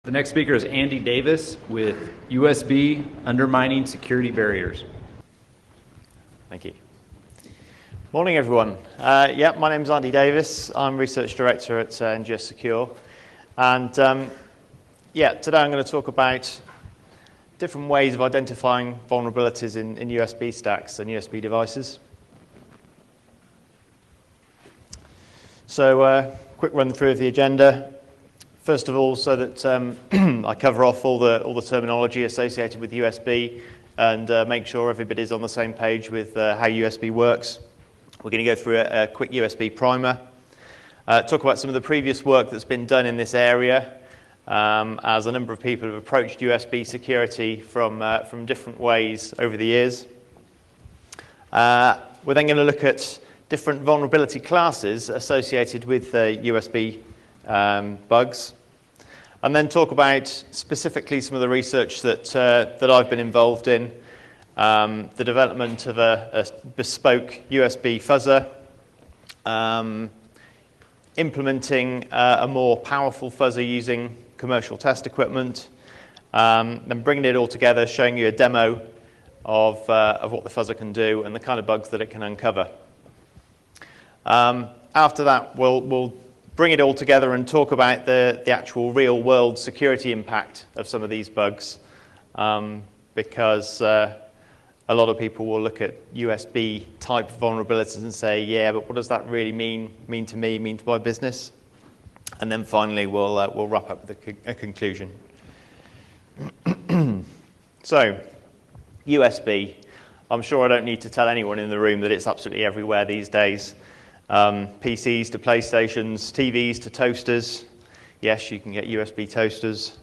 The next speaker is Andy Davis with USB Undermining Security Barriers. Thank you. Morning, everyone. My name's Andy Davis. I'm Research Director at NGS Secure. And today I'm going to talk about different ways of identifying vulnerabilities in USB stacks and USB devices. So quick run through of the agenda. First of all, so that I cover off all the terminology associated with USB and make sure everybody's on the same page with how USB works. We're going to go through a quick USB primer, talk about some of the previous work that's been done in this area, as a number of people have approached USB security from different ways over the years. We're then going to look at different vulnerability classes associated with USB bugs, and then talk about specifically some of the research that I've been involved in, the development of a bespoke USB fuzzer, implementing a more powerful fuzzer using commercial test equipment, then bringing it all together, showing you a demo of what the fuzzer can do and the kind of bugs that it can uncover. After that, we'll bring it all together and talk about the actual real-world security impact of some of these bugs, because a lot of people will look at USB-type vulnerabilities and say, yeah, but what does that really mean to me, mean to my business? And then finally, we'll wrap up with a conclusion. So, USB. I'm sure I don't need to tell anyone in the room that it's absolutely everywhere these days. PCs to PlayStations, TVs to toasters. Yes, you can get USB toasters.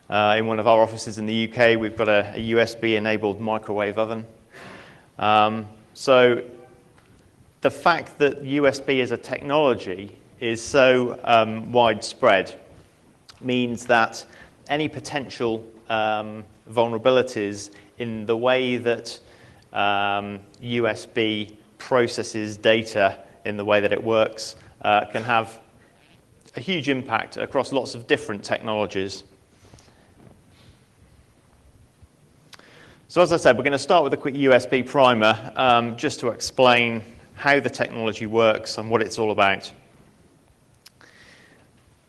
In one of our offices in the UK, we've got a USB-enabled microwave oven. So the fact that USB as a technology is so widespread means that any potential vulnerabilities in the way that USB processes data, in the way that it works, can have a huge impact across lots of different technologies. So as I said, we're going to start with a quick USB primer, just to explain how the technology works and what it's all about.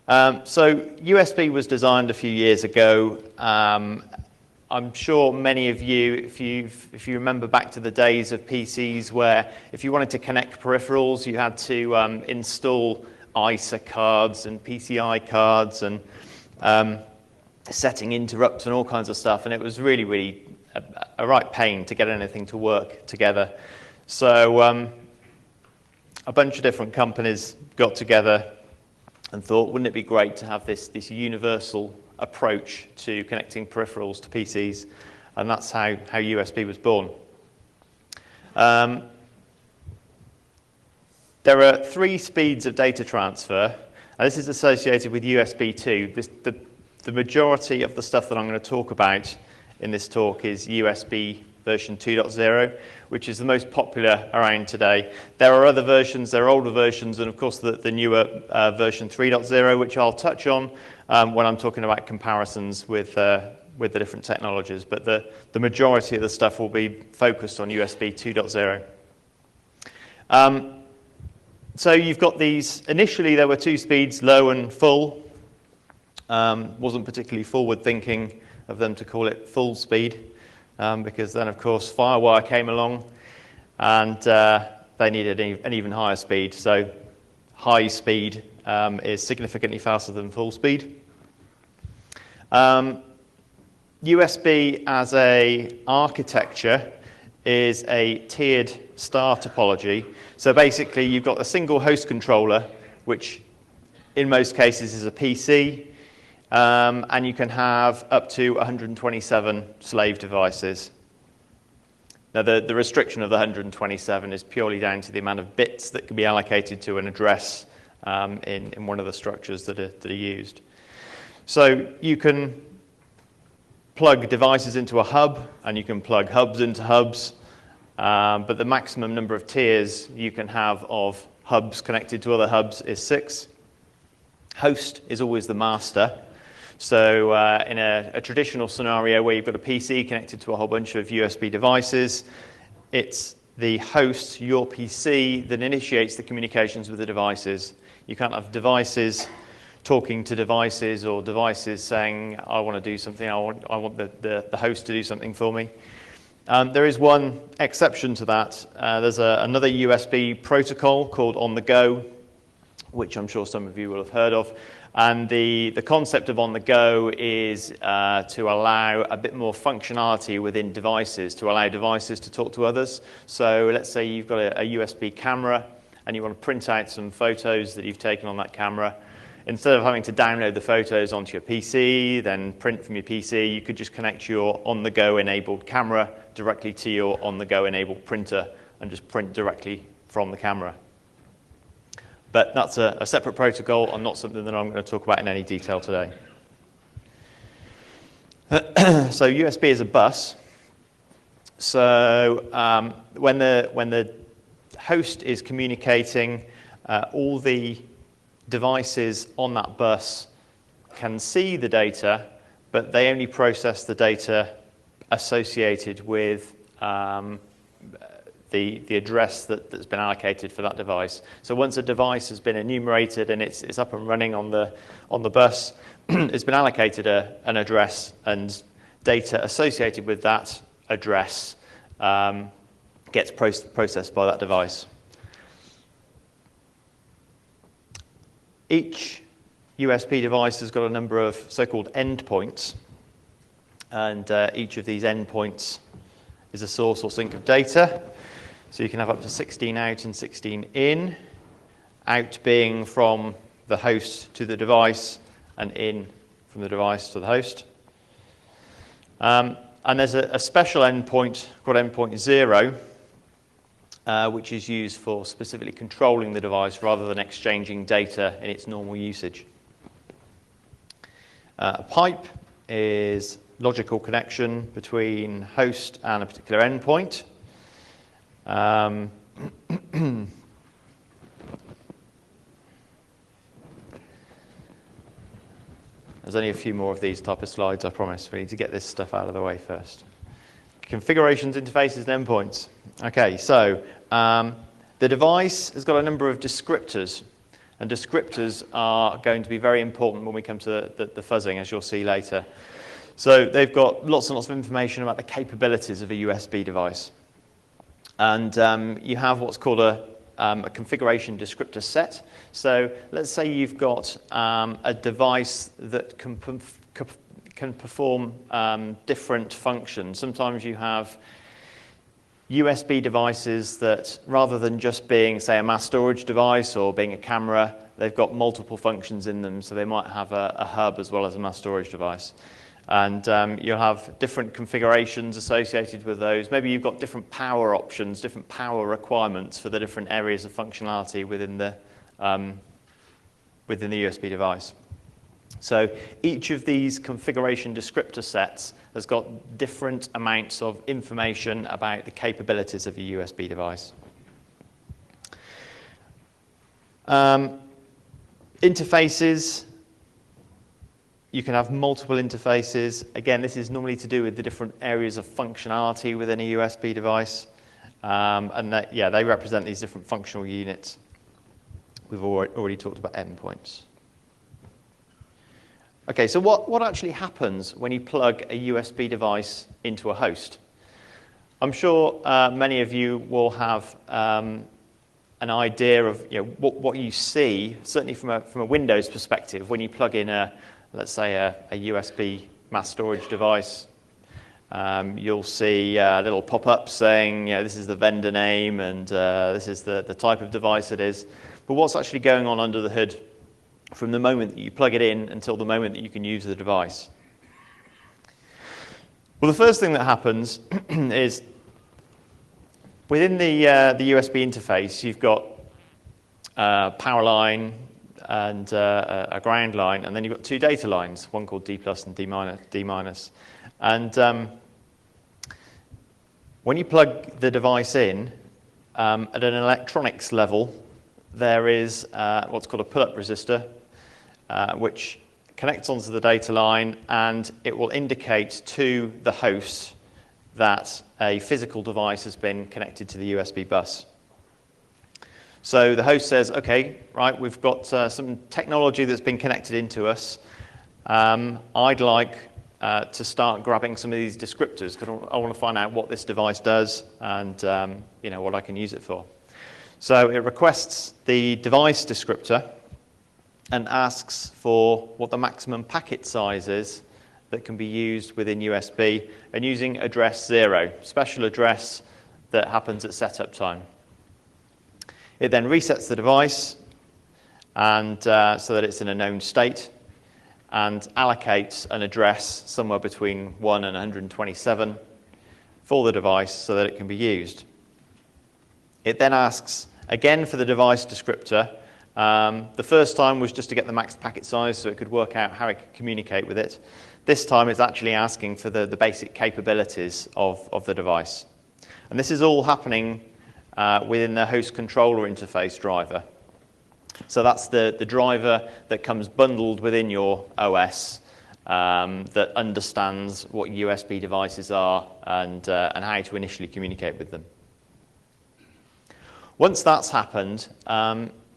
So USB was designed a few years ago. I'm sure many of you, if you remember back to the days of PCs where if you wanted to connect peripherals, you had to install ISA cards and PCI cards and setting interrupts and all kinds of stuff, and it was really a right pain to get anything to work together. So a bunch of different companies got together and thought, wouldn't it be great to have this universal approach to connecting peripherals to PCs, and that's how USB was born. There are 3 speeds of data transfer, and this is associated with USB 2. The majority of the stuff that I'm going to talk about in this talk is USB version 2.0, which is the most popular around today. There are other versions, there are older versions, and of course the newer version 3.0, which I'll touch on when I'm talking about comparisons with the different technologies. But the majority of the stuff will be focused on USB 2.0. So you've got these, initially there were 2 speeds, low and full. Wasn't particularly forward-thinking of them to call it full speed, because then of course FireWire came along and they needed an even higher speed. So high speed is significantly faster than full speed. USB as a architecture is a tiered star topology. So basically you've got a single host controller, which in most cases is a PC, and you can have up to 127 slave devices. Now the restriction of the 127 is purely down to the amount of bits that can be allocated to an address in one of the structures that are used. So you can plug devices into a hub, and you can plug hubs into hubs, but the maximum number of tiers you can have of hubs connected to other hubs is 6. Host is always the master. So in a traditional scenario where you've got a PC connected to a whole bunch of USB devices, it's the host, your PC, that initiates the communications with the devices. You can't have devices talking to devices or devices saying, I want to do something, I want the host to do something for me. There is one exception to that. There's another USB protocol called On the Go, which I'm sure some of you will have heard of. And the concept of On the Go is to allow a bit more functionality within devices, to allow devices to talk to others. So let's say you've got a USB camera and you want to print out some photos that you've taken on that camera. Instead of having to download the photos onto your PC, then print from your PC, you could just connect your on-the-go enabled camera directly to your on-the-go enabled printer and just print directly from the camera. But that's a separate protocol and not something that I'm going to talk about in any detail today. So USB is a bus. So when the host is communicating, all the devices on that bus can see the data, but they only process the data associated with the address that's been allocated for that device. So once a device has been enumerated and it's up and running on the bus, it's been allocated an address, and data associated with that address gets processed by that device. Each USB device has got a number of so-called endpoints, and each of these endpoints is a source or sink of data. So you can have up to 16 out and 16 in, out being from the host to the device, and in from the device to the host. And there's a special endpoint called endpoint 0, which is used for specifically controlling the device rather than exchanging data in its normal usage. A pipe is logical connection between host and a particular endpoint. There's only a few more of these type of slides, I promise. We need to get this stuff out of the way first. Configurations, interfaces, and endpoints. Okay, so the device has got a number of descriptors, and descriptors are going to be very important when we come to the fuzzing, as you'll see later. So they've got lots and lots of information about the capabilities of a USB device. And you have what's called a configuration descriptor set. So let's say you've got a device that can perform different functions. Sometimes you have USB devices that, rather than just being, say, a mass storage device or being a camera, they've got multiple functions in them. So they might have a hub as well as a mass storage device. And you'll have different configurations associated with those. Maybe you've got different power options, different power requirements for the different areas of functionality within the USB device. So each of these configuration descriptor sets has got different amounts of information about the capabilities of a USB device. Interfaces. You can have multiple interfaces. Again, this is normally to do with the different areas of functionality within a USB device. And they represent these different functional units. We've already talked about endpoints. Okay, so what actually happens when you plug a USB device into a host? I'm sure many of you will have an idea of what you see, certainly from a Windows perspective, when you plug in let's say a USB mass storage device. You'll see a little pop-up saying, this is the vendor name and this is the type of device it is. But what's actually going on under the hood from the moment that you plug it in until the moment that you can use the device? Well, the first thing that happens is within the USB interface, you've got a power line and a ground line, and then you've got two data lines, one called D plus and D minus. And when you plug the device in, at an electronics level, there is what's called a pull-up resistor, which connects onto the data line, and it will indicate to the host that a physical device has been connected to the USB bus. So the host says, okay, right, we've got some technology that's been connected into us. I'd like to start grabbing some of these descriptors because I want to find out what this device does and what I can use it for. So it requests the device descriptor and asks for what the maximum packet size is that can be used within USB, and using address 0, special address that happens at setup time. It then resets the device and so that it's in a known state, and allocates an address somewhere between 1 and 127 for the device so that it can be used. It then asks again for the device descriptor. The first time was just to get the max packet size so it could work out how it could communicate with it. This time it's actually asking for the basic capabilities of the device. And this is all happening within the host controller interface driver. So that's the driver that comes bundled within your OS that understands what USB devices are and how to initially communicate with them. Once that's happened,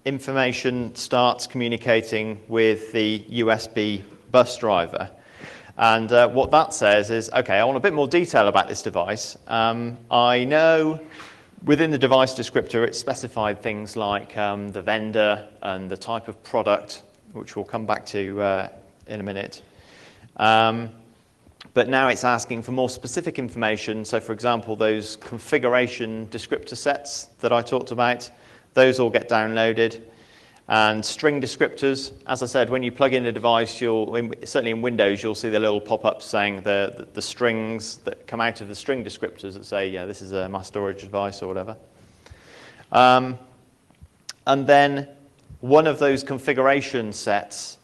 information starts communicating with the USB bus driver. And what that says is, okay, I want a bit more detail about this device. I know within the device descriptor, it's specified things like the vendor and the type of product, which we'll come back to in a minute. But now it's asking for more specific information. So, for example, those configuration descriptor sets that I talked about, those all get downloaded. And string descriptors, as I said, when you plug in a device, certainly in Windows, you'll see the little pop-up saying the strings that come out of the string descriptors that say, yeah, this is a mass storage device or whatever. And then one of those configuration sets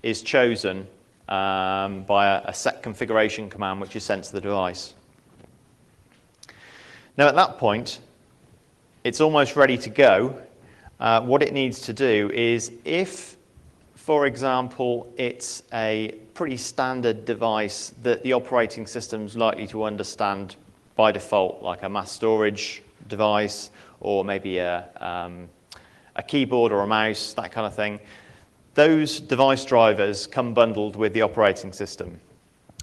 is chosen by a set configuration command, which is sent to the device. Now, at that point, it's almost ready to go. What it needs to do is, if, for example, it's a pretty standard device that the operating system's likely to understand by default, like a mass storage device or maybe a keyboard or a mouse, that kind of thing, those device drivers come bundled with the operating system.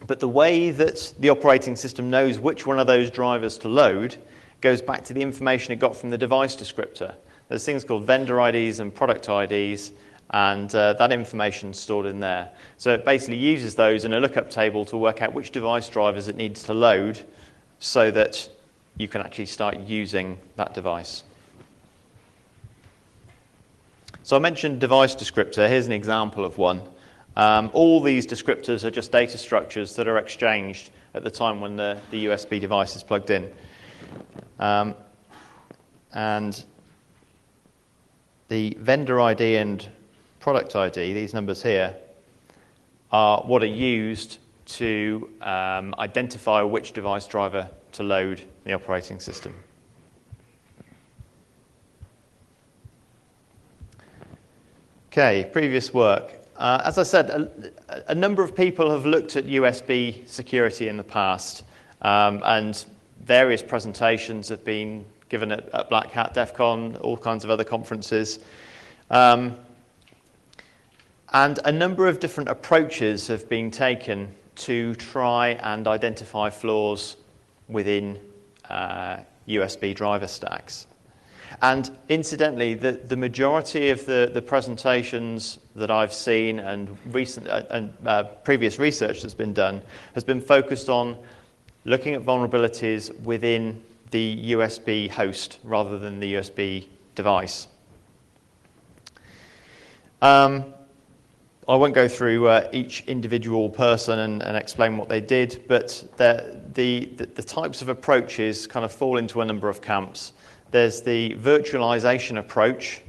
But the way that the operating system knows which one of those drivers to load goes back to the information it got from the device descriptor. There's things called vendor IDs and product IDs, and that information is stored in there. So it basically uses those in a lookup table to work out which device drivers it needs to load so that you can actually start using that device. So I mentioned device descriptor. Here's an example of one. All these descriptors are just data structures that are exchanged at the time when the USB device is plugged in. And the vendor ID and product ID, these numbers here, are what are used to identify which device driver to load the operating system. Okay, previous work. As I said, a number of people have looked at USB security in the past, and various presentations have been given at Black Hat, DEF CON, all kinds of other conferences. And a number of different approaches have been taken to try and identify flaws within USB driver stacks. And incidentally, the majority of the presentations that I've seen and previous research that's been done has been focused on looking at vulnerabilities within the USB host rather than the USB device. I won't go through each individual person and explain what they did, but the types of approaches kind of fall into a number of camps. There's the virtualization approach,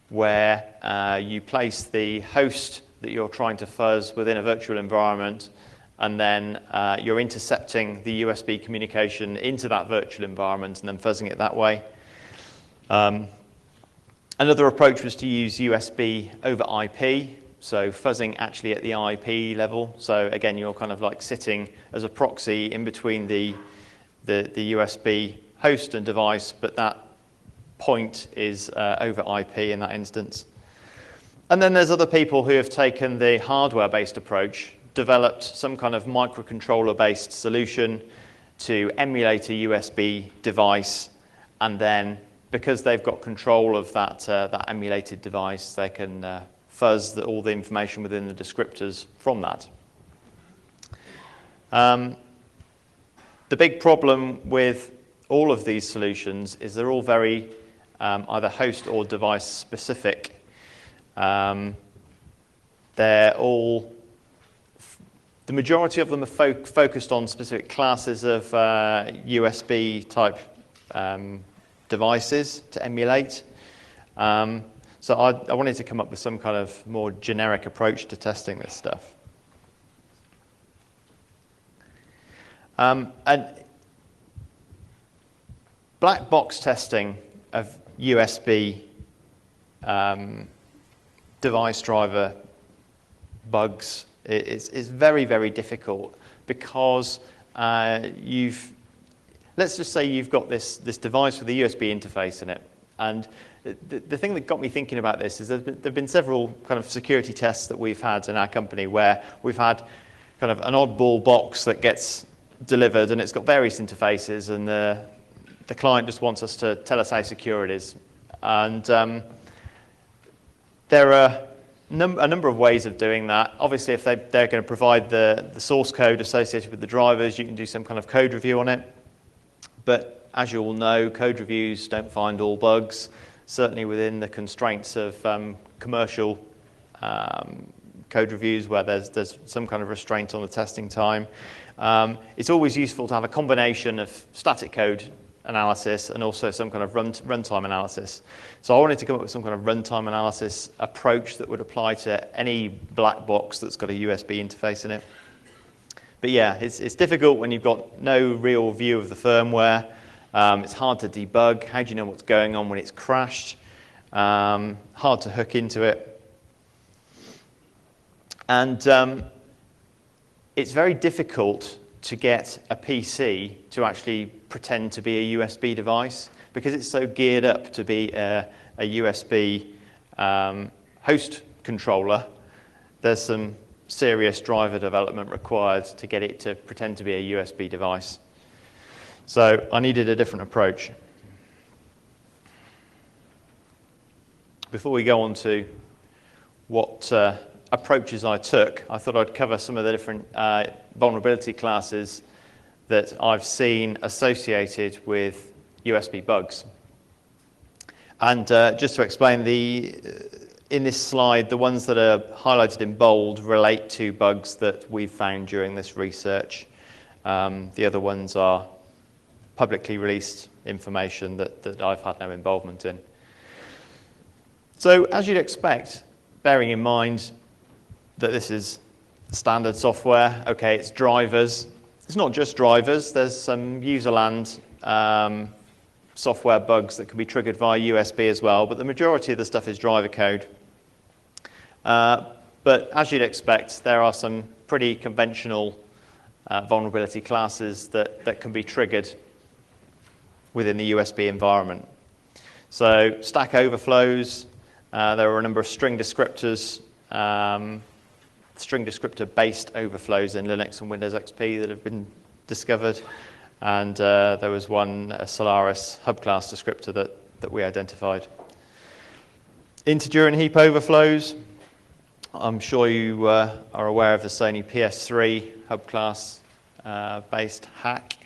where you place the host that you're trying to fuzz within a virtual environment, and then you're intercepting the USB communication into that virtual environment and then fuzzing it that way. Another approach was to use USB over IP. So fuzzing actually at the IP level. So again, you're kind of like sitting as a proxy in between the USB host and device, but that point is over IP in that instance. And then there's other people who have taken the hardware-based approach, developed some kind of microcontroller-based solution to emulate a USB device, and then because they've got control of that emulated device, they can fuzz all the information within the descriptors from that. The big problem with all of these solutions is they're all very either host or device specific. They're all, the majority of them are focused on specific classes of USB type devices to emulate. So I wanted to come up with some kind of more generic approach to testing this stuff. And black box testing of USB device driver bugs is very, very difficult because let's just say you've got this device with a USB interface in it. And the thing that got me thinking about this is there've been several kind of security tests that we've had in our company where we've had kind of an oddball box that gets delivered and it's got various interfaces, and the client just wants us to tell us how secure it is. And there are a number of ways of doing that. Obviously, if they're going to provide the source code associated with the drivers, you can do some kind of code review on it. But as you all know, code reviews don't find all bugs, certainly within the constraints of commercial code reviews where there's some kind of restraint on the testing time. It's always useful to have a combination of static code analysis and also some kind of runtime analysis. So I wanted to come up with some kind of runtime analysis approach that would apply to any black box that's got a USB interface in it. But yeah, it's difficult when you've got no real view of the firmware. It's hard to debug. How do you know what's going on when it's crashed? Hard to hook into it. And it's very difficult to get a PC to actually pretend to be a USB device because it's so geared up to be a USB host controller. There's some serious driver development required to get it to pretend to be a USB device. So I needed a different approach. Before we go on to what approaches I took, I thought I'd cover some of the different vulnerability classes that I've seen associated with USB bugs. And just to explain, in this slide, the ones that are highlighted in bold relate to bugs that we've found during this research. The other ones are publicly released information that I've had no involvement in. So as you'd expect, bearing in mind that this is standard software, okay, it's drivers. It's not just drivers, there's some userland software bugs that can be triggered via USB as well, but the majority of the stuff is driver code. But as you'd expect, there are some pretty conventional vulnerability classes that can be triggered within the USB environment. So stack overflows, there are a number of string descriptors, string descriptor-based overflows in Linux and Windows XP that have been discovered. And there was one, a Solaris hub class descriptor that we identified. Integer and heap overflows. I'm sure you are aware of the Sony PS3 hub class based hack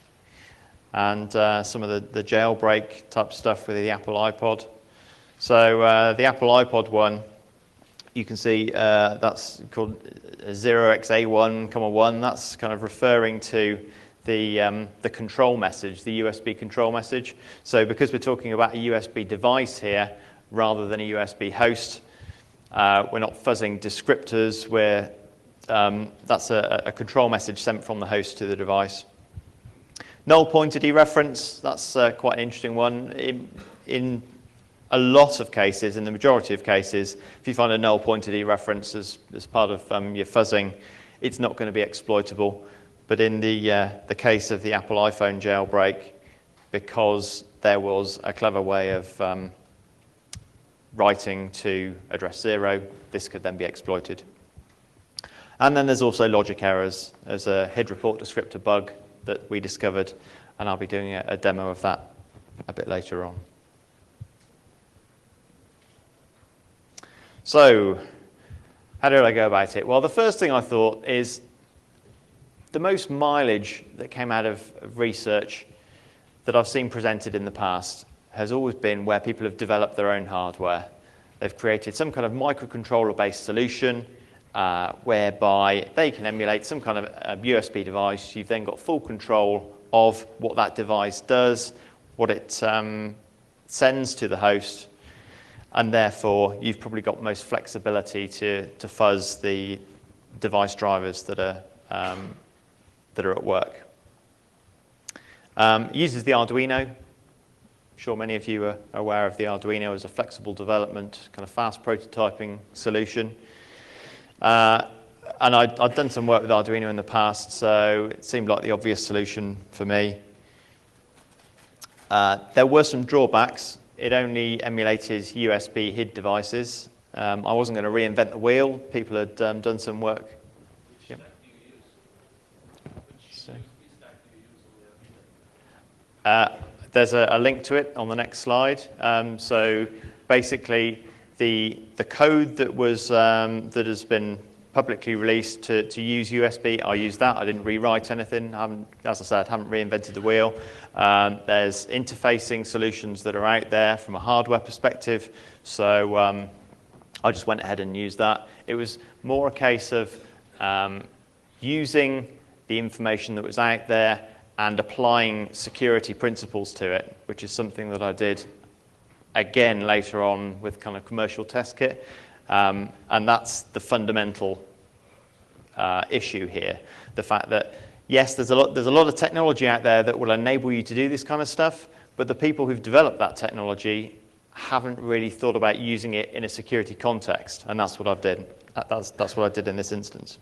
and some of the jailbreak type stuff with the Apple iPod. So the Apple iPod one, you can see that's called 0xA1,1. That's kind of referring to the control message, the USB control message. So because we're talking about a USB device here rather than a USB host, we're not fuzzing descriptors. That's a control message sent from the host to the device. Null pointer dereference, that's quite an interesting one. In a lot of cases, in the majority of cases, if you find a null pointer dereference as part of your fuzzing, it's not going to be exploitable. But in the case of the Apple iPhone jailbreak, because there was a clever way of writing to address 0, this could then be exploited. And then there's also logic errors. There's a HID report descriptor bug that we discovered, and I'll be doing a demo of that a bit later on. So, how did I go about it? Well, the first thing I thought is the most mileage that came out of research that I've seen presented in the past has always been where people have developed their own hardware. They've created some kind of microcontroller-based solution whereby they can emulate some kind of a USB device. You've then got full control of what that device does, what it sends to the host, and therefore you've probably got most flexibility to fuzz the device drivers that are at work. It uses the Arduino. I'm sure many of you are aware of the Arduino as a flexible development, kind of fast prototyping solution. And I'd done some work with Arduino in the past, so it seemed like the obvious solution for me. There were some drawbacks. It only emulated USB HID devices. I wasn't going to reinvent the wheel. People had done some work. Yep. There's a link to it on the next slide. So basically, the code that has been publicly released to use USB, I used that. I didn't rewrite anything. As I said, I haven't reinvented the wheel. There's interfacing solutions that are out there from a hardware perspective. So I just went ahead and used that. It was more a case of using the information that was out there and applying security principles to it, which is something that I did again later on with kind of commercial test kit. And that's the fundamental issue here. The fact that, yes, there's a lot of technology out there that will enable you to do this kind of stuff, but the people who've developed that technology haven't really thought about using it in a security context, and that's what I did. That's what I did in this instance.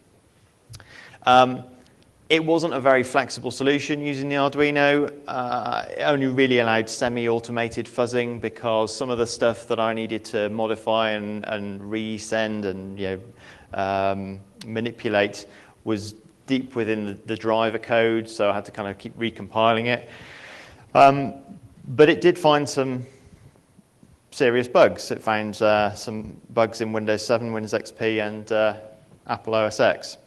It wasn't a very flexible solution using the Arduino. It only really allowed semi-automated fuzzing because some of the stuff that I needed to modify and resend and manipulate was deep within the driver code, so I had to kind of keep recompiling it. But it did find some serious bugs. It found some bugs in Windows 7, Windows XP, and Apple OS X.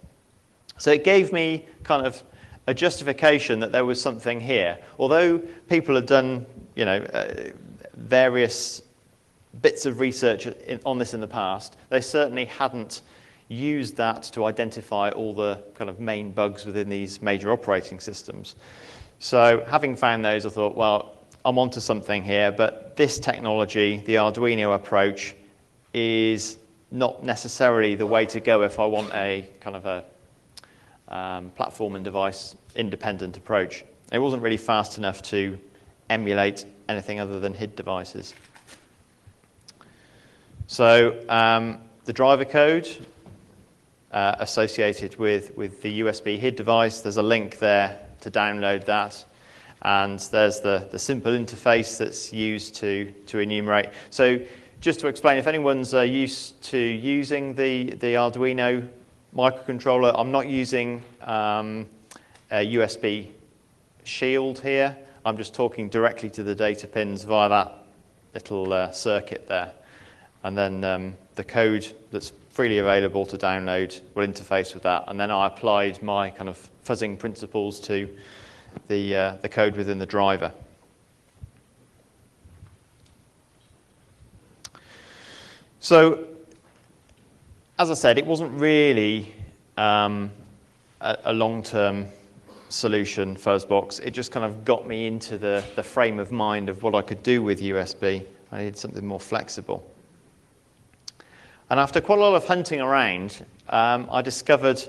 So it gave me kind of a justification that there was something here. Although people had done, various bits of research on this in the past, they certainly hadn't used that to identify all the kind of main bugs within these major operating systems. So having found those, I thought, well, I'm onto something here, but this technology, the Arduino approach, is not necessarily the way to go if I want a kind of a platform and device independent approach. It wasn't really fast enough to emulate anything other than HID devices. So the driver code associated with the USB HID device, there's a link there to download that. And there's the simple interface that's used to enumerate. So just to explain, if anyone's used to using the Arduino microcontroller, I'm not using a USB shield here. I'm just talking directly to the data pins via that little circuit there. And then the code that's freely available to download will interface with that. And then I applied my kind of fuzzing principles to the code within the driver. So, as I said, it wasn't really a long-term solution, Fuzzbox. It just kind of got me into the frame of mind of what I could do with USB. I needed something more flexible. And after quite a lot of hunting around, I discovered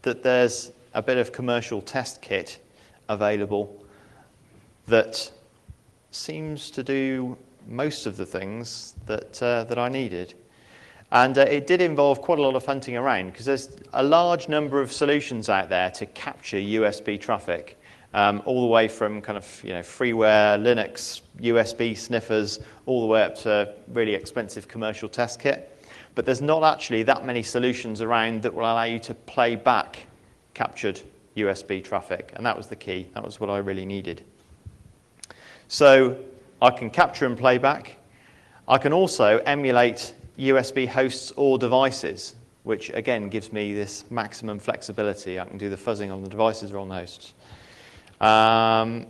that there's a bit of commercial test kit available that seems to do most of the things that I needed. And it did involve quite a lot of hunting around because there's a large number of solutions out there to capture USB traffic, all the way from kind of freeware, Linux, USB sniffers, all the way up to really expensive commercial test kit. But there's not actually that many solutions around that will allow you to play back captured USB traffic, and that was the key. That was what I really needed. So I can capture and play back. I can also emulate USB hosts or devices, which again gives me this maximum flexibility. I can do the fuzzing on the devices or on the hosts.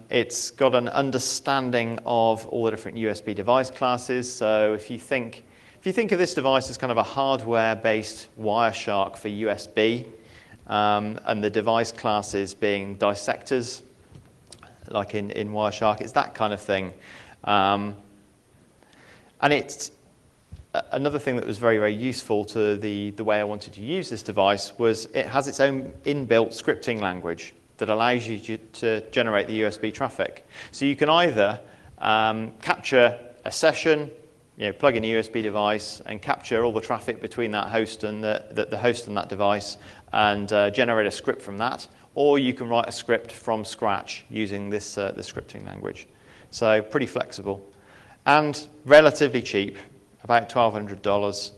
It's got an understanding of all the different USB device classes. So if you think of this device as kind of a hardware-based Wireshark for USB, and the device classes being dissectors, like in Wireshark, it's that kind of thing. And it's another thing that was very, very useful to the way I wanted to use this device was it has its own inbuilt scripting language that allows you to generate the USB traffic. So you can either capture a session, plug in a USB device and capture all the traffic between that host and the host and that device and generate a script from that, or you can write a script from scratch using this the scripting language. So pretty flexible and relatively cheap, about $1,200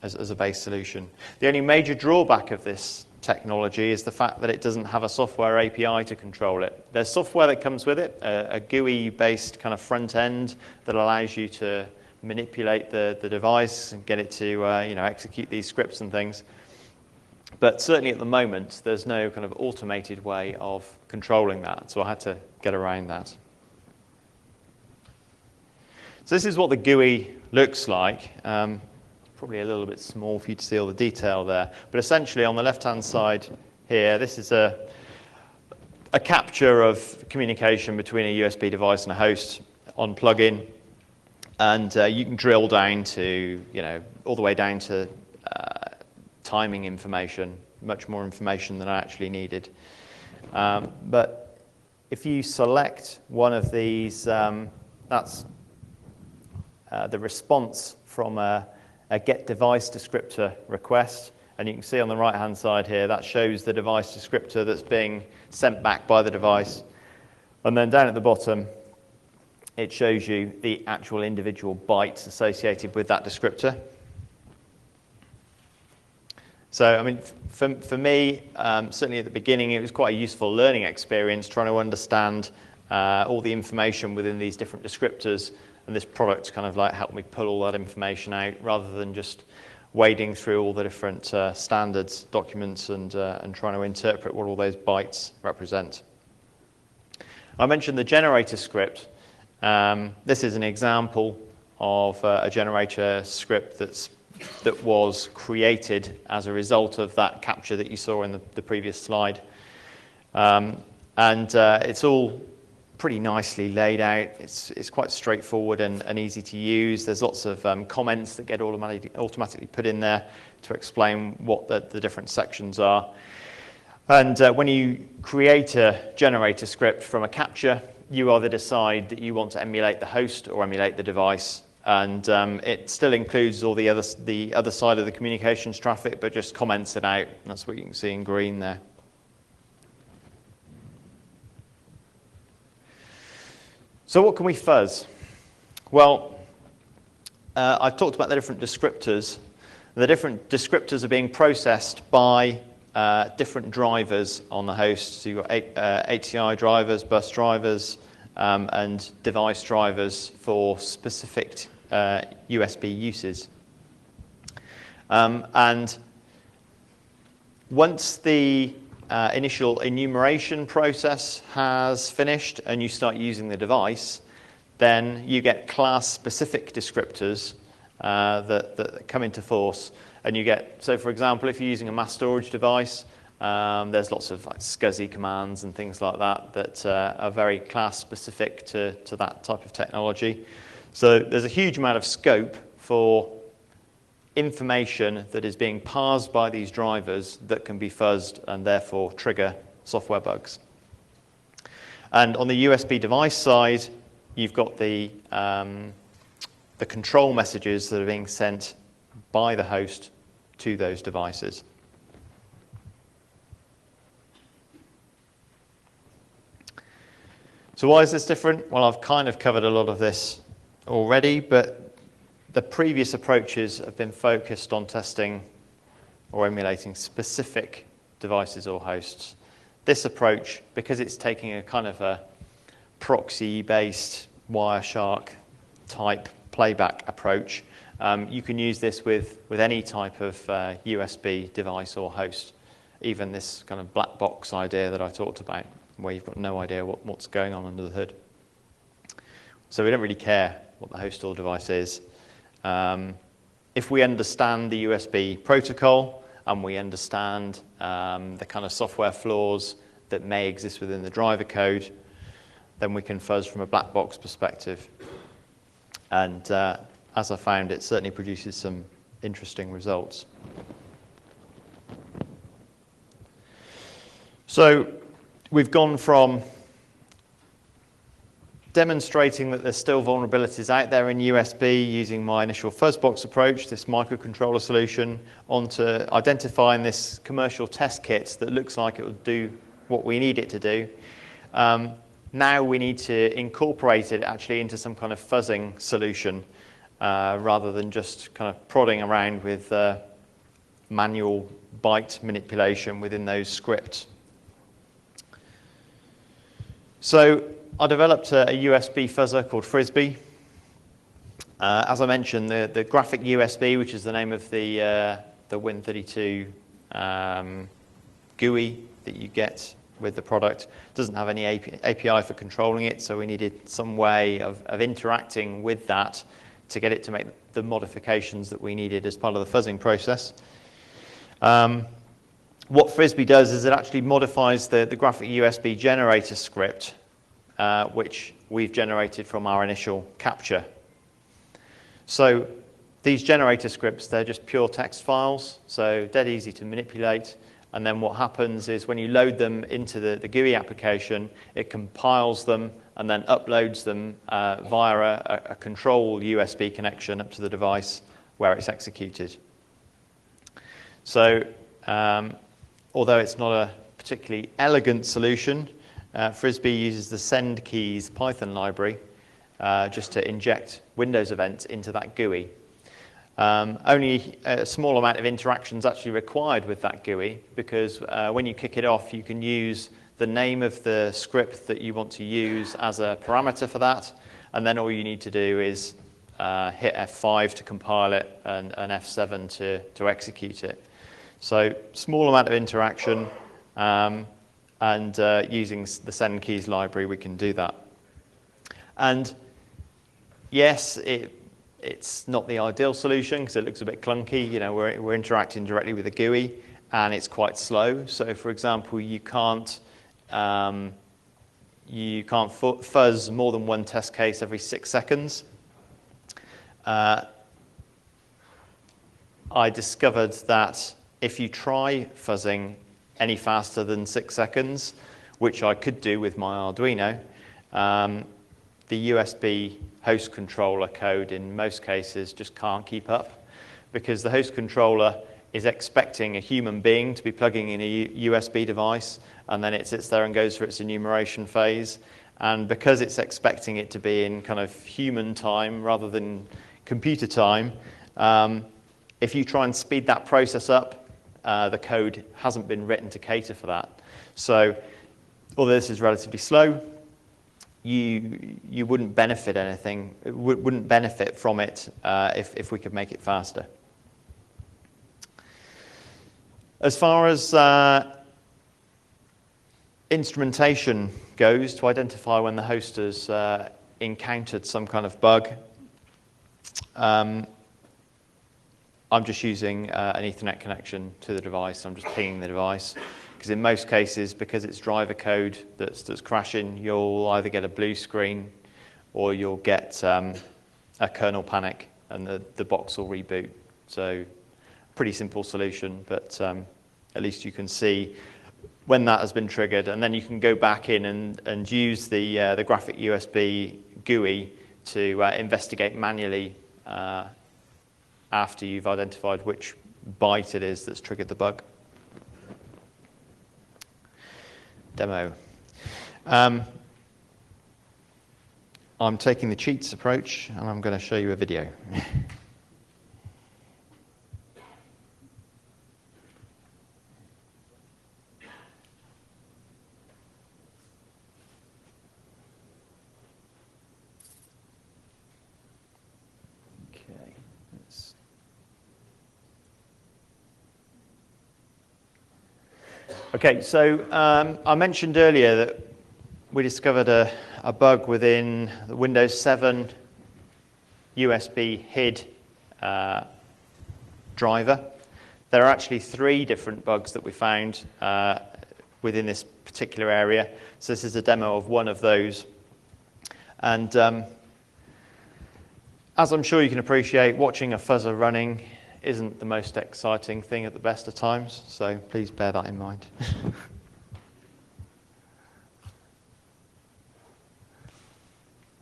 as a base solution. The only major drawback of this technology is the fact that it doesn't have a software API to control it. There's software that comes with it, a GUI-based kind of front end that allows you to manipulate the device and get it to execute these scripts and things. But certainly at the moment, there's no kind of automated way of controlling that, so I had to get around that. So this is what the GUI looks like. Probably a little bit small for you to see all the detail there. But essentially on the left-hand side here, this is a capture of communication between a USB device and a host on plug-in. And you can drill down to, all the way down to timing information, much more information than I actually needed. But if you select one of these, that's the response from a get device descriptor request, and you can see on the right hand side here that shows the device descriptor that's being sent back by the device, and then down at the bottom it shows you the actual individual bytes associated with that descriptor. So I mean for me, certainly at the beginning it was quite a useful learning experience trying to understand all the information within these different descriptors. And this product kind of like helped me pull all that information out rather than just wading through all the different standards documents and trying to interpret what all those bytes represent. I mentioned the generator script. This is an example of a generator script that was created as a result of that capture that you saw in the previous slide. It's all pretty nicely laid out. It's quite straightforward and easy to use. There's lots of comments that get automatically put in there to explain what the different sections are. And when you create a generator script from a capture, you either decide that you want to emulate the host or emulate the device. And it still includes all the other side of the communications traffic, but just comments it out. That's what you can see in green there. So what can we fuzz? Well, I've talked about the different descriptors. The different descriptors are being processed by different drivers on the host. So you've got HCI drivers, bus drivers, and device drivers for specific USB uses. And once the initial enumeration process has finished and you start using the device, then you get class-specific descriptors that come into force. And you get, so for example, if you're using a mass storage device, there's lots of like SCSI commands and things like that are very class-specific to that type of technology. So there's a huge amount of scope for information that is being parsed by these drivers that can be fuzzed and therefore trigger software bugs. And on the USB device side, you've got the control messages that are being sent by the host to those devices. So why is this different? Well, I've kind of covered a lot of this already, but the previous approaches have been focused on testing or emulating specific devices or hosts. This approach, because it's taking a kind of a proxy-based Wireshark type playback approach, you can use this with any type of USB device or host, even this kind of black box idea that I talked about, where you've got no idea what's going on under the hood. So we don't really care what the host or device is. If we understand the USB protocol and we understand the kind of software flaws that may exist within the driver code, then we can fuzz from a black box perspective. And as I found, it certainly produces some interesting results. So we've gone from demonstrating that there's still vulnerabilities out there in USB using my initial fuzzbox approach, this microcontroller solution, onto identifying this commercial test kit that looks like it will do what we need it to do. Now we need to incorporate it actually into some kind of fuzzing solution rather than just kind of prodding around with manual byte manipulation within those scripts. So I developed a USB fuzzer called Frisbee. As I mentioned, the graphic USB, which is the name of the Win32 GUI that you get with the product, doesn't have any API for controlling it, so we needed some way of interacting with that to get it to make the modifications that we needed as part of the fuzzing process. What Frisbee does is it actually modifies the graphic USB generator script, which we've generated from our initial capture. So these generator scripts, they're just pure text files, so dead easy to manipulate. And then what happens is when you load them into the GUI application, it compiles them and then uploads them via a control USB connection up to the device where it's executed. So although it's not a particularly elegant solution, Frisbee uses the send keys Python library just to inject Windows events into that GUI. Only a small amount of interaction is actually required with that GUI because when you kick it off, you can use the name of the script that you want to use as a parameter for that, and then all you need to do is hit F5 to compile it and F7 to execute it. So small amount of interaction, and using the send keys library, we can do that. And yes, it's not the ideal solution because it looks a bit clunky. You know, we're interacting directly with the GUI, and it's quite slow. So, for example, you can't fuzz more than one test case every 6 seconds. I discovered that if you try fuzzing any faster than 6 seconds, which I could do with my Arduino, the USB host controller code in most cases just can't keep up because the host controller is expecting a human being to be plugging in a USB device, and then it sits there and goes through its enumeration phase. And because it's expecting it to be in kind of human time rather than computer time, if you try and speed that process up, the code hasn't been written to cater for that. So although this is relatively slow, you wouldn't benefit wouldn't benefit from it if we could make it faster. As far as instrumentation goes to identify when the host has encountered some kind of bug, I'm just using an Ethernet connection to the device. I'm just pinging the device. Because in most cases, because it's driver code that's crashing, you'll either get a blue screen or you'll get a kernel panic and the box will reboot. So pretty simple solution, but at least you can see when that has been triggered, and then you can go back in and use the graphic USB GUI to investigate manually after you've identified which byte it is that's triggered the bug. Demo. I'm taking the cheats approach, and I'm going to show you a video. Okay, so I mentioned earlier that we discovered a bug within the Windows 7 USB HID driver. There are actually 3 different bugs that we found within this particular area. So this is a demo of one of those. And as I'm sure you can appreciate, watching a fuzzer running isn't the most exciting thing at the best of times, so please bear that in mind.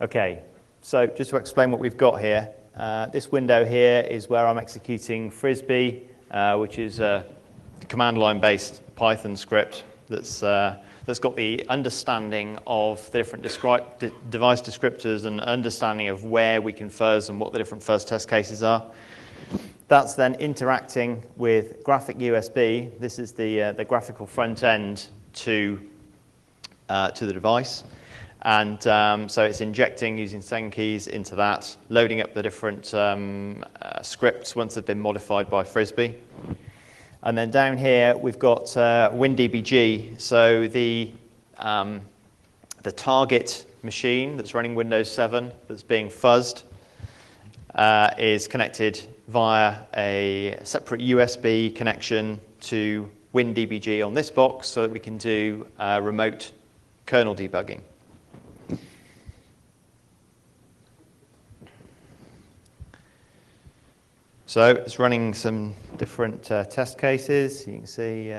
Okay, so just to explain what we've got here, this window here is where I'm executing Frisbee, which is a command line based Python script that's got the understanding of the different device descriptors and understanding of where we can fuzz and what the different fuzz test cases are. That's then interacting with graphic USB. This is the graphical front end to the device. And so it's injecting using send keys into that, loading up the different scripts once they've been modified by Frisbee. And then down here, we've got WinDBG. So the target machine that's running Windows 7 that's being fuzzed is connected via a separate USB connection to WinDBG on this box so that we can do remote kernel debugging. So it's running some different test cases. You can see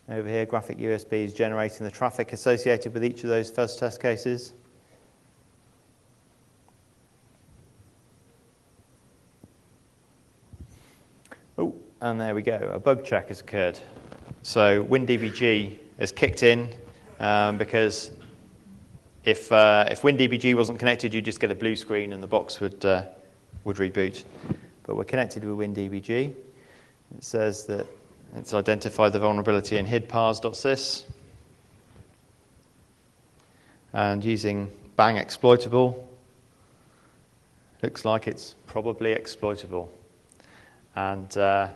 over here, graphic USB is generating the traffic associated with each of those fuzz test cases. Oh, and there we go. A bug check has occurred. So WinDBG has kicked in because if WinDBG wasn't connected, you'd just get a blue screen and the box would reboot. But we're connected with WinDBG. It says that it's identified the vulnerability in hidpars.sys. And using bang exploitable, looks like it's probably exploitable. And the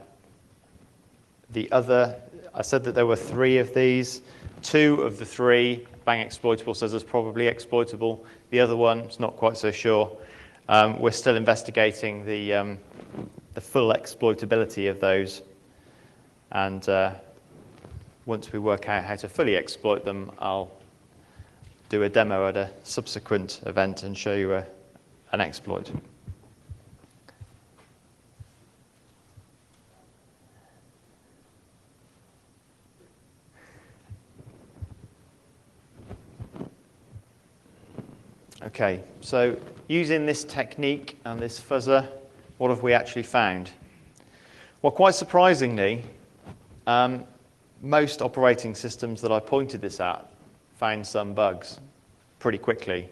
other, I said that there were 3 of these. 2 of the 3, bang exploitable says it's probably exploitable. The other one is not quite so sure. We're still investigating the full exploitability of those. And once we work out how to fully exploit them, I'll do a demo at a subsequent event and show you an exploit. Okay, so using this technique and this fuzzer, what have we actually found? Well, quite surprisingly, most operating systems that I pointed this at found some bugs pretty quickly.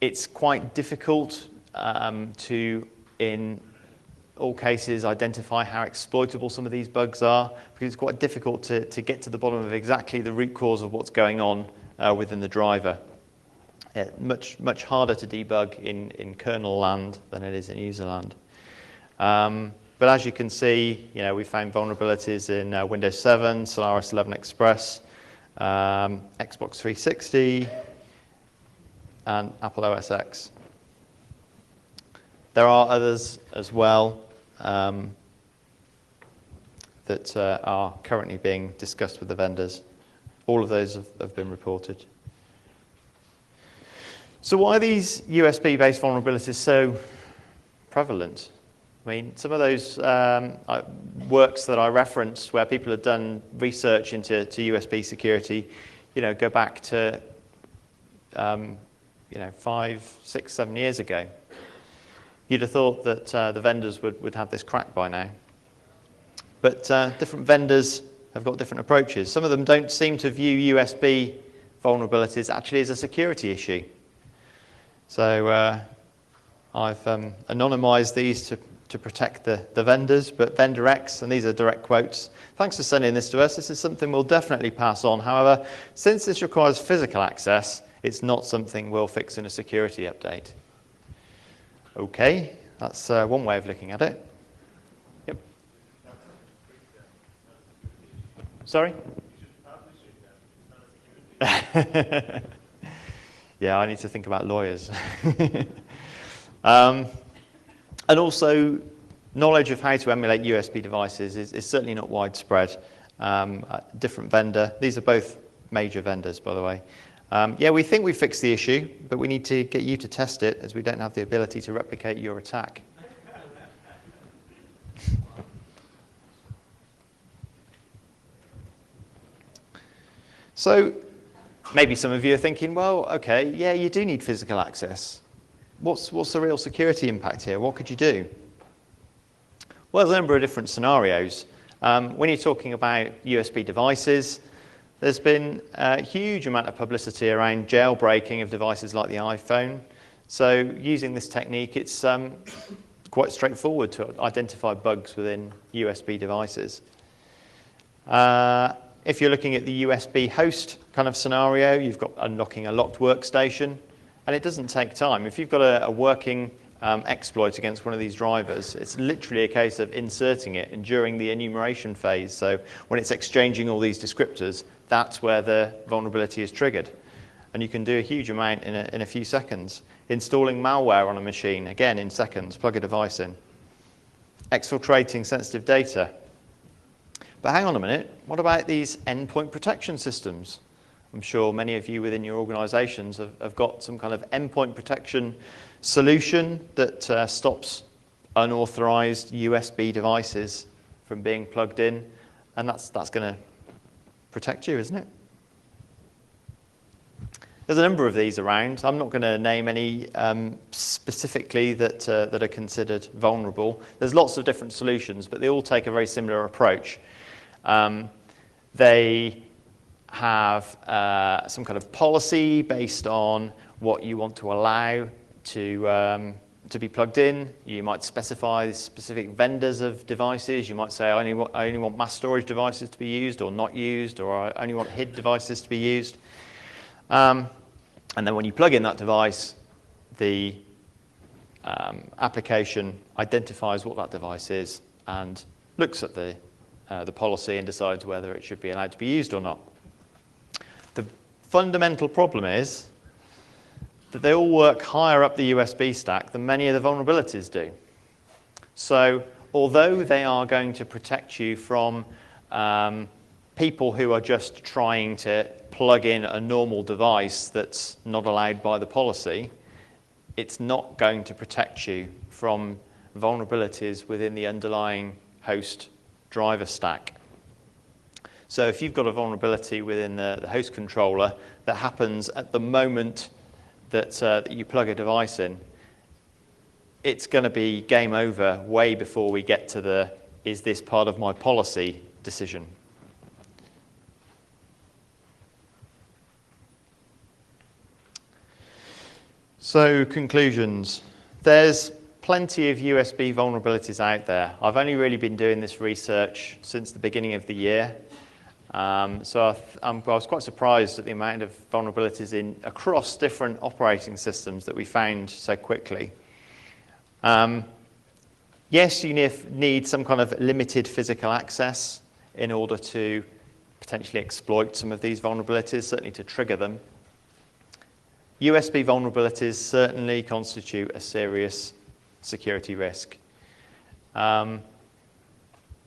It's quite difficult to, in all cases, identify how exploitable some of these bugs are, because it's quite difficult to get to the bottom of exactly the root cause of what's going on within the driver. Much harder to debug in kernel land than it is in user land. But as you can see, we found vulnerabilities in Windows 7, Solaris 11 Express, Xbox 360, and Apple OS X. There are others as well that are currently being discussed with the vendors. All of those have been reported. So why are these USB-based vulnerabilities so prevalent? I mean, some of those works that I referenced where people have done research into USB security, go back to, 5, 6, 7 years ago. You'd have thought that the vendors would have this cracked by now. But different vendors have got different approaches. Some of them don't seem to view USB vulnerabilities actually as a security issue. So I've anonymized these to protect the vendors, but vendor X, and these are direct quotes, thanks for sending this to us. This is something we'll definitely pass on. However, since this requires physical access, it's not something we'll fix in a security update. Okay, that's one way of looking at it. Yep. Sorry? Yeah, I need to think about lawyers. And also, knowledge of how to emulate USB devices is certainly not widespread. Different vendor. These are both major vendors, by the way. Yeah, we think we fixed the issue, but we need to get you to test it as we don't have the ability to replicate your attack. So maybe some of you are thinking, well, okay, yeah, you do need physical access. What's the real security impact here? What could you do? Well, there's a number of different scenarios. When you're talking about USB devices, there's been a huge amount of publicity around jailbreaking of devices like the iPhone. So using this technique, it's quite straightforward to identify bugs within USB devices. If you're looking at the USB host kind of scenario, you've got unlocking a locked workstation, and it doesn't take time. If you've got a working exploit against one of these drivers, it's literally a case of inserting it and during the enumeration phase. So when it's exchanging all these descriptors, that's where the vulnerability is triggered. And you can do a huge amount in a few seconds. Installing malware on a machine, again, in seconds, plug a device in. Exfiltrating sensitive data. But hang on a minute, what about these endpoint protection systems? I'm sure many of you within your organizations have got some kind of endpoint protection solution that stops unauthorized USB devices from being plugged in, and that's going to protect you, isn't it? There's a number of these around. I'm not going to name any specifically that are considered vulnerable. There's lots of different solutions, but they all take a very similar approach. They have some kind of policy based on what you want to allow to be plugged in. You might specify specific vendors of devices. You might say, I only want mass storage devices to be used or not used, or I only want HID devices to be used. And then when you plug in that device, the application identifies what that device is and looks at the policy and decides whether it should be allowed to be used or not. The fundamental problem is that they all work higher up the USB stack than many of the vulnerabilities do. So although they are going to protect you from people who are just trying to plug in a normal device that's not allowed by the policy, it's not going to protect you from vulnerabilities within the underlying host driver stack. So if you've got a vulnerability within the host controller that happens at the moment that you plug a device in, it's going to be game over way before we get to the is this part of my policy decision. So conclusions. There's plenty of USB vulnerabilities out there. I've only really been doing this research since the beginning of the year. So I was quite surprised at the amount of vulnerabilities across different operating systems that we found so quickly. Yes, you need some kind of limited physical access in order to potentially exploit some of these vulnerabilities, certainly to trigger them. USB vulnerabilities certainly constitute a serious security risk.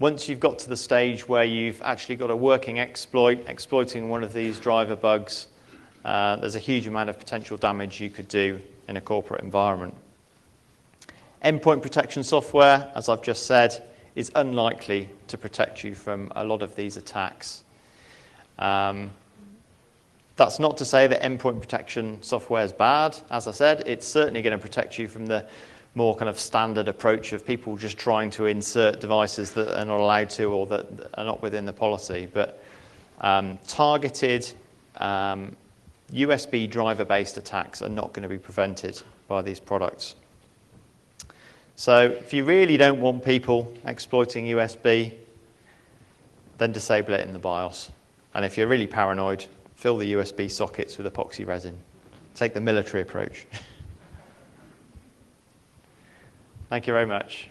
Once you've got to the stage where you've actually got a working exploit, exploiting one of these driver bugs, there's a huge amount of potential damage you could do in a corporate environment. Endpoint protection software, as I've just said, is unlikely to protect you from a lot of these attacks. That's not to say that endpoint protection software is bad. As I said, it's certainly going to protect you from the more kind of standard approach of people just trying to insert devices that are not allowed to or that are not within the policy. But targeted USB driver-based attacks are not going to be prevented by these products. So if you really don't want people exploiting USB, then disable it in the BIOS. And if you're really paranoid, fill the USB sockets with epoxy resin. Take the military approach. Thank you very much.